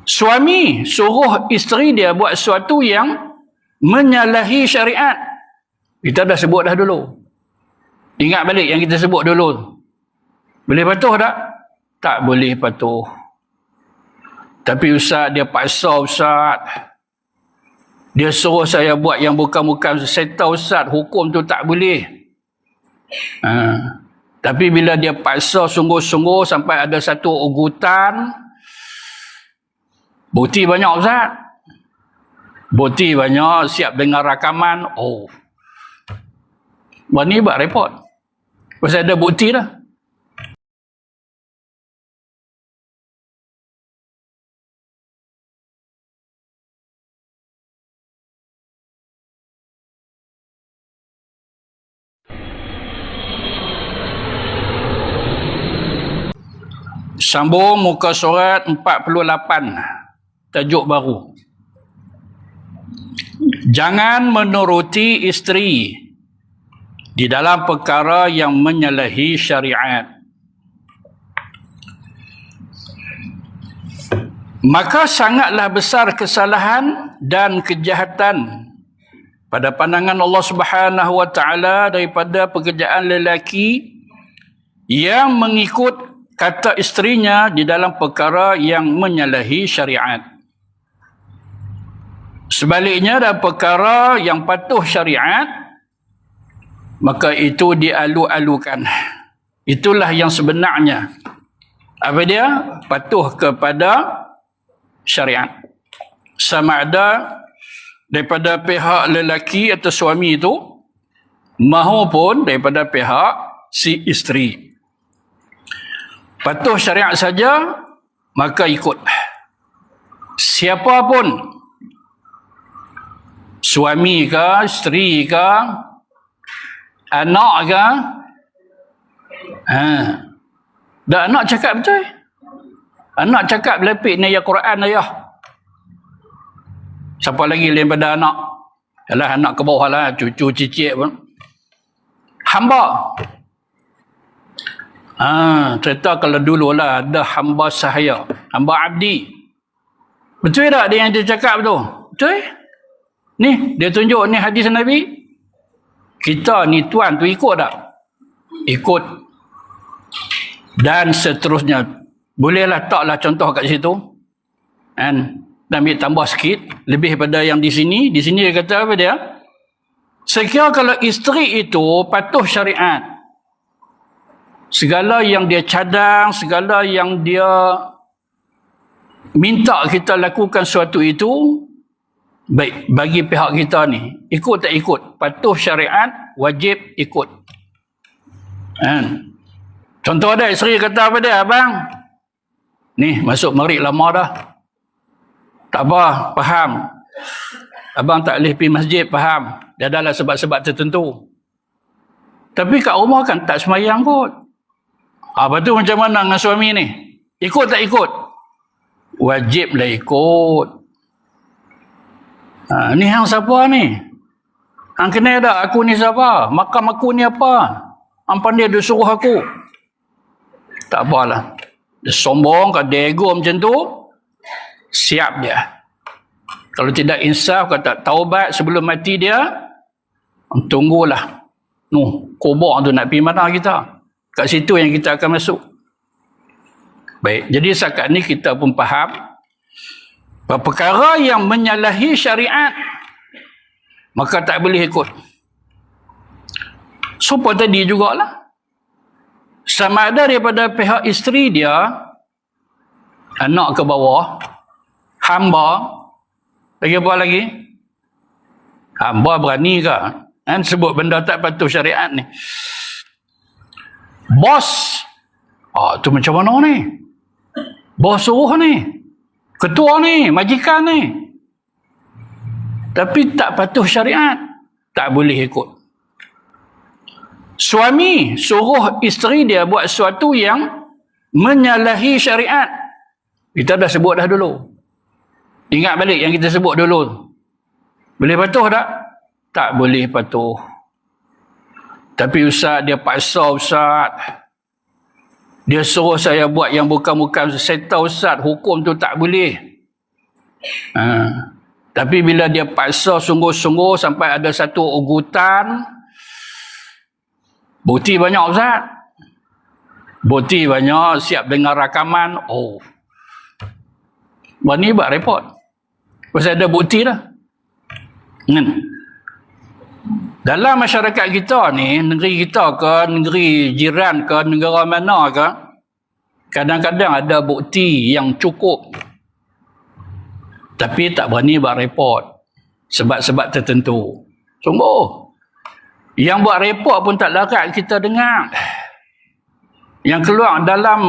Suami suruh isteri dia buat sesuatu yang menyalahi syariat. Kita dah sebut dah dulu. Ingat balik yang kita sebut dulu. Boleh patuh tak? Tak boleh patuh. Tapi ustaz, dia paksa ustaz. Dia suruh saya buat yang bukan-bukan. Saya tahu ustaz, hukum tu tak boleh. Tapi bila dia paksa sungguh-sungguh sampai ada satu ugutan, bukti banyak ustaz. Bukti banyak, siap dengar rakaman. Oh, ni buat report. Pasal ada bukti dah. Sambung muka surat 48. Tajuk baru. Jangan menuruti isteri di dalam perkara yang menyalahi syariat. Maka sangatlah besar kesalahan dan kejahatan pada pandangan Allah Subhanahu wa taala daripada pekerjaan lelaki yang mengikut kata isterinya di dalam perkara yang menyalahi syariat. Sebaliknya dalam perkara yang patuh syariat, maka itu dialu-alukan. Itulah yang sebenarnya. Apa dia? Patuh kepada syariat. Sama ada daripada pihak lelaki atau suami itu, maupun daripada pihak si isteri. Patuh syariat saja, maka ikut. Siapa pun, suami ke, isteri ke, anak ke, dah anak cakap betul. Anak cakap lepik ni ayat Quran ayah. Siapa lagi daripada anak? Yalah anak ke bawah lah, cucu cicit pun. Hamba. Cerita kalau dulu lah ada hamba sahaya, hamba abdi. Betul tak dia yang dia cakap tu? Betul? Ni dia tunjuk ni hadis Nabi. Kita ni tuan tu ikut tak? Ikut. Dan seterusnya. Bolehlah taklah contoh kat situ. Dan ambil tambah sikit lebih pada yang di sini. Di sini dia kata apa dia? Saya kira kalau isteri itu patuh syariat, segala yang dia cadang, segala yang dia minta kita lakukan sesuatu itu, baik bagi pihak kita ni, ikut tak ikut, patuh syariat, wajib ikut. Contoh ada isteri kata apa dia, abang ni masuk maghrib lama dah, tak apa, faham, abang tak boleh pergi masjid, faham, dia adalah sebab-sebab tertentu, tapi kat rumah kan tak semayang kot. Apa tu macam mana dengan suami ni? Ikut tak ikut? Wajiblah ikut. Ni hang siapa ni? Hang kenal tak aku ni siapa? Makam aku ni apa? Hang pandai dia suruh aku. Tak apalah. Dia sombong, kalau dia ego macam tu, siap dia. Kalau tidak insaf, kalau tak taubat sebelum mati dia, tunggulah. Kubur tu nak pergi mana kita? Kat situ yang kita akan masuk. Baik, jadi setakat ni kita pun faham bahawa perkara yang menyalahi syariat, maka tak boleh ikut. Siapa tadi jugalah. Sama ada daripada pihak isteri dia, anak ke bawah, hamba, lagi apa lagi? Hamba berani ke? Kan sebut benda tak patuh syariat ni. Bos, tu macam mana ni? Bos suruh ni, ketua ni, majikan ni, tapi tak patuh syariat, tak boleh ikut. Suami suruh isteri dia buat sesuatu yang menyalahi syariat. Kita dah sebut dah dulu. Ingat balik yang kita sebut dulu. Boleh patuh tak? Tak boleh patuh. Tapi ustaz, dia paksa ustaz. Dia suruh saya buat yang bukan-bukan. Saya tahu ustaz, hukum tu tak boleh. Tapi bila dia paksa sungguh-sungguh sampai ada satu ugutan, bukti banyak Ustaz. Bukti banyak, siap dengar rakaman. Oh, ni buat repot. Pasal ada bukti dah. Dalam masyarakat kita ni, negeri kita ke, negeri jiran ke, negara mana ke, kadang-kadang ada bukti yang cukup. Tapi tak berani buat report. Sebab-sebab tertentu. Sungguh. Yang buat report pun tak larat kita dengar. Yang keluar dalam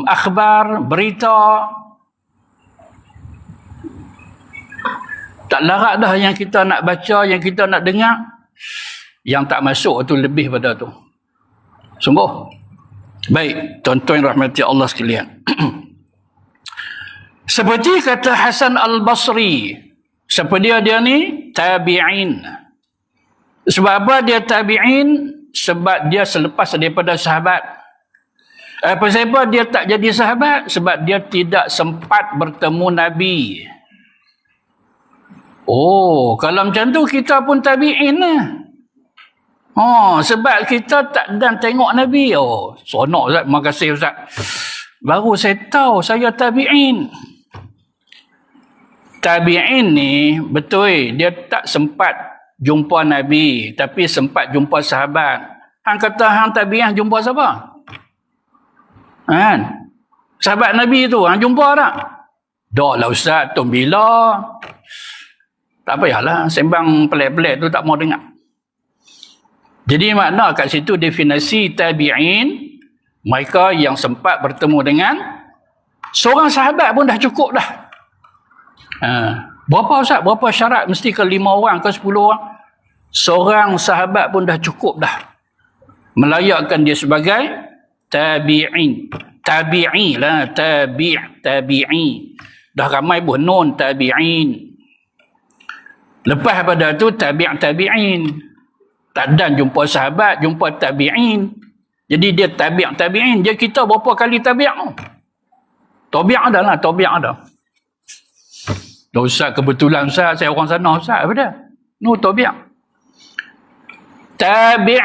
akhbar, berita, tak larat dah yang kita nak baca, yang kita nak dengar. Yang tak masuk tu lebih pada tu. Sungguh. Baik, tuan-tuan rahmati Allah sekalian. Seperti kata Hasan Al-Basri, siapa dia ni? Tabi'in. Sebab apa dia tabi'in? Sebab dia selepas daripada sahabat. Sebab dia tak jadi sahabat? Sebab dia tidak sempat bertemu Nabi. Oh, kalau macam tu kita pun tabi'in lah. Oh, sebab kita tak dan tengok Nabi. Oh, sonok Ustaz. Terima kasih Ustaz. Baru saya tahu saya tabi'in. Tabi'in ni betul dia tak sempat jumpa Nabi, tapi sempat jumpa sahabat. Hang kata hang tabi'in jumpa siapa? Kan? Sahabat Nabi tu hang jumpa tak? Dak lah Ustaz, tu bila? Tak payahlah, sembang pelik-pelik tu tak mau dengar. Jadi makna kat situ definisi tabi'in, mereka yang sempat bertemu dengan seorang sahabat pun dah cukup dah. Berapa Ustaz? Berapa syarat? Mesti ke 5 orang ke 10 orang? Seorang sahabat pun dah cukup dah. Melayakkan dia sebagai tabi'in. Tabi'i lah. Tabi'i. Dah ramai pun non tabi'in. Lepas pada tu tabi'in. Tak dan jumpa sahabat, jumpa tabi'in. Jadi dia tabi'in. Dia kita berapa kali tabi'? Tabi' ada lah. Tabi' ada. Ustaz, kebetulan Ustaz, saya orang sana Ustaz. Apa dia? No, tabi'. Tabi'.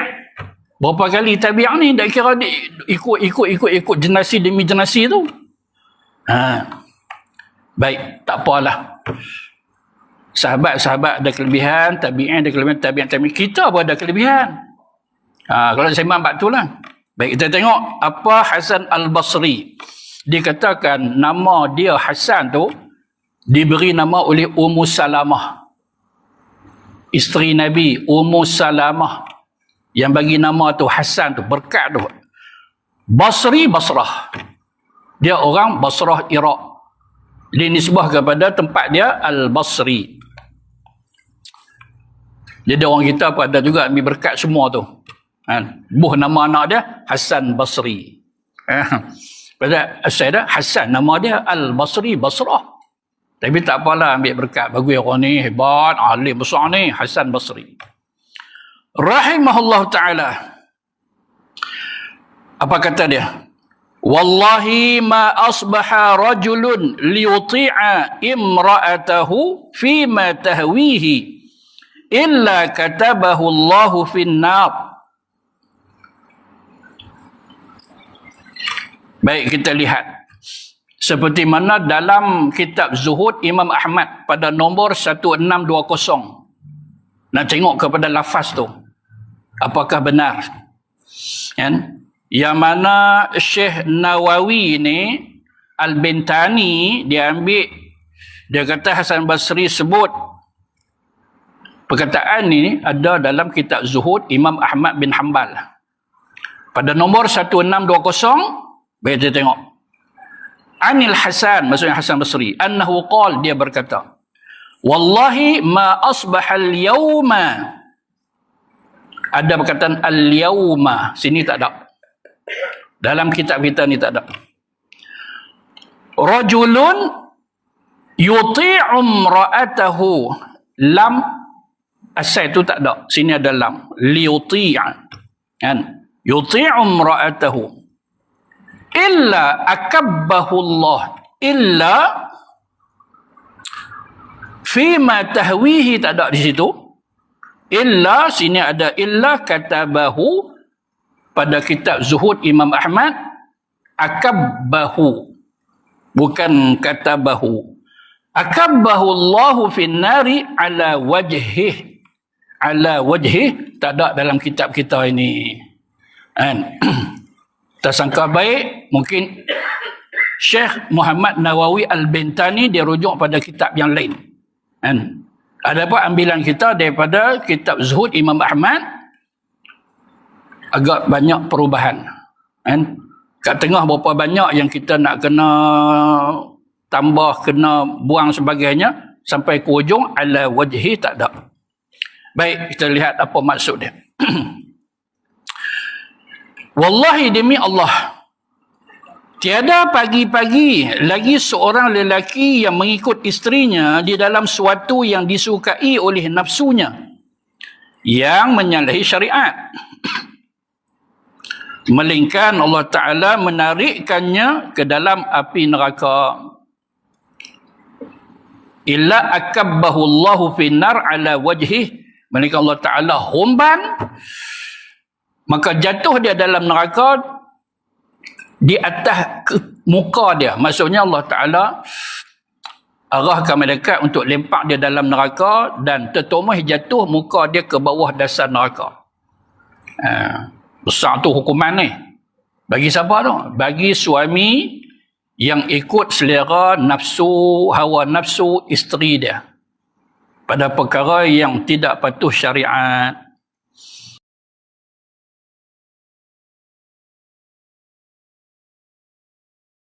Berapa kali tabi' ni? Tak kira ikut generasi demi generasi tu. Baik, tak apalah. Sahabat-sahabat ada kelebihan, tabi'in ada kelebihan, tabi'in. Kita pun ada kelebihan. Kalau saya mampak tu lah. Baik, kita tengok apa Hasan Al-Basri. Dikatakan nama dia Hasan tu diberi nama oleh Ummu Salamah, isteri Nabi. Ummu Salamah yang bagi nama tu Hasan tu, berkat tu. Basri, Basrah. Dia orang Basrah, Iraq. Dinisbah kepada tempat dia Al-Basri. Jadi orang kita pun ada juga ambil berkat semua tu. Buh nama anak dia Hasan Basri. Pada saya dah Hasan, nama dia Al-Basri, Basrah. Tapi tak apalah, ambil berkat. Bagus orang ni, hebat, alim besar ni, Hasan Basri. Rahimahullah ta'ala. Apa kata dia? Wallahi ma asbaha rajulun liyuti'a imra'atahu fima tahwihi illa katabahu Allahu finnar. Baik, kita lihat. Seperti mana dalam kitab Zuhud Imam Ahmad pada nombor 1620. Nak tengok kepada lafaz tu. Apakah benar? Kan? Yang mana Syekh Nawawi ni, Al-Bintani, dia ambil, dia kata Hasan Basri sebut perkataan ni ada dalam kitab Zuhud Imam Ahmad bin Hanbal. Pada nombor 1620, baik kita tengok. Anil Hasan, maksudnya Hasan Basri, annahu qala, dia berkata, wallahi ma asbaha al-yawma. Ada perkataan al-yawma, sini tak ada. Dalam kitab kita ni tak ada. Rajulun yuti'u imra'atahu, lam asal itu tak ada. Sini ada lam. Liyuti'a. Kan? Yuti'u imra'atahu illa akabbahu Allah. Illa Fima tahwihi tak ada di situ. Illa, sini ada illa katabahu pada kitab Zuhud Imam Ahmad, akabbahu, bukan katabahu. Akabbahu Allahu fin nari ala wajhih. Ala wajhih tak ada dalam kitab kita ini. Kan? Tersangka baik, mungkin Syekh Muhammad Nawawi Al-Bintani dia rujuk pada kitab yang lain. Kan? Ada apa ambilan kita daripada kitab Zuhud Imam Ahmad, agak banyak perubahan. Kan? Kat tengah berapa banyak yang kita nak kena tambah, kena buang sebagainya, sampai ke hujung ala wajhi tak ada. Baik, kita lihat apa maksud dia. Wallahi demi Allah, tiada pagi-pagi lagi seorang lelaki yang mengikut isterinya di dalam suatu yang disukai oleh nafsunya yang menyalahi syariat. Melainkan Allah Ta'ala menarikkannya ke dalam api neraka. Illa akabbahu Allahu finnar ala wajhih. Melainkan Allah Ta'ala humban, maka jatuh dia dalam neraka di atas muka dia. Maksudnya Allah Ta'ala arahkan malaikat untuk lempak dia dalam neraka dan tertomah jatuh muka dia ke bawah dasar neraka. Besar tu hukuman ni. Bagi siapa tu? Bagi suami yang ikut selera nafsu, hawa nafsu isteri dia pada perkara yang tidak patuh syariat.